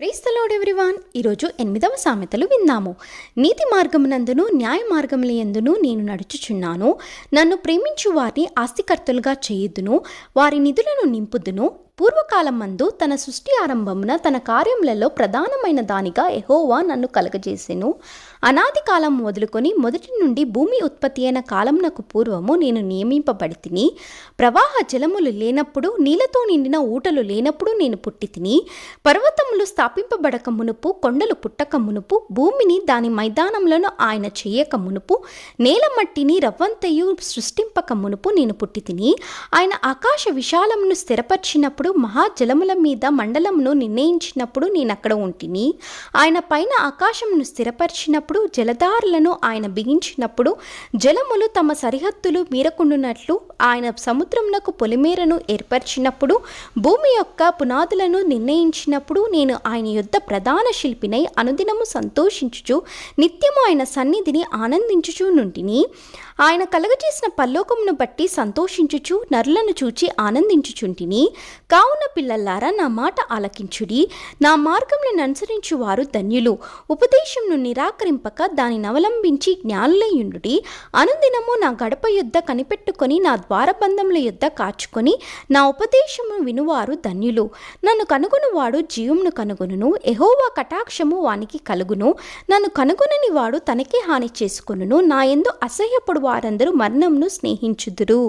Praise the lord everyone. ఈరోజు 8వ సామెతలు విందాము. నీతి మార్గమునందును న్యాయ మార్గముల యందును నేను నడుచుచున్నాను. నన్ను ప్రేమించు వారిని ఆస్తికర్తలుగా చేయుదును, వారి నిధులను నింపుదును. పూర్వకాలం మందు తన సృష్టి ఆరంభమున తన కార్యములలో ప్రధానమైన దానిగా యెహోవా నన్ను కలగజేసెను. అనాది కాలం మొదలుకొని మొదటి నుండి భూమి ఉత్పత్తి అయిన కాలమునకు పూర్వము నేను నియమింపబడితిని. ప్రవాహ జలములు లేనప్పుడు, నీళ్లతో నిండిన ఊటలు లేనప్పుడు నేను పుట్టితిని. పర్వతములు స్థాపింపబడక మునుపు, కొండలు పుట్టక మునుపు, భూమిని దాని మైదానములను ఆయన చేయక మునుపు, నేల మట్టిని రవ్వంతయు సృష్టింపక మునుపు నేను పుట్టితిని. ఆయన ఆకాశ విశాలమును స్థిరపరిచినప్పుడు, మహాజలముల మీద మండలమును నిర్ణయించినప్పుడు నేనక్కడ ఉంటిని. ఆయన పైన ఆకాశమును స్థిరపరిచినప్పుడు, జలధారలను ఆయన బిగించినప్పుడు, జలములు తమ సరిహద్దులు మీరకుండునట్లు ఆయన సముద్రమునకు పొలిమేరను ఏర్పరిచినప్పుడు, భూమి యొక్క పునాదులను నిర్ణయించినప్పుడు, నేను ఆయన యొద్ద ప్రధాన శిల్పినై అనుదినము సంతోషించుచు నిత్యము ఆయన సన్నిధిని ఆనందించుచు నుంటిని. ఆయన కలగజేసిన పరలోకమును బట్టి సంతోషించుచు నరులను చూచి ఆనందించుచుంటిని. కావున పిల్లలారా, నా మాట ఆలకించుడి. నా మార్గములను అనుసరించు వారు ధన్యులు. ఉపదేశంను నిరాకరింపక దానిని అవలంబించి జ్ఞానులయుండుడి. అనుదినము నా గడప యొద్ద కనిపెట్టుకొని, నా ద్వారబంధముల యొద్ద కాచుకొని, నా ఉపదేశము వినువారు ధన్యులు. నన్ను కనుగొనువాడు జీవమును కనుగొనును. యెహోవా కటాక్షము వానికి కలుగును. నన్ను కనుగొనని వాడు తనకే హాని చేసుకొనును. నా యందు అసహ్యపడు వారందరూ మరణమును స్నేహించుదురు.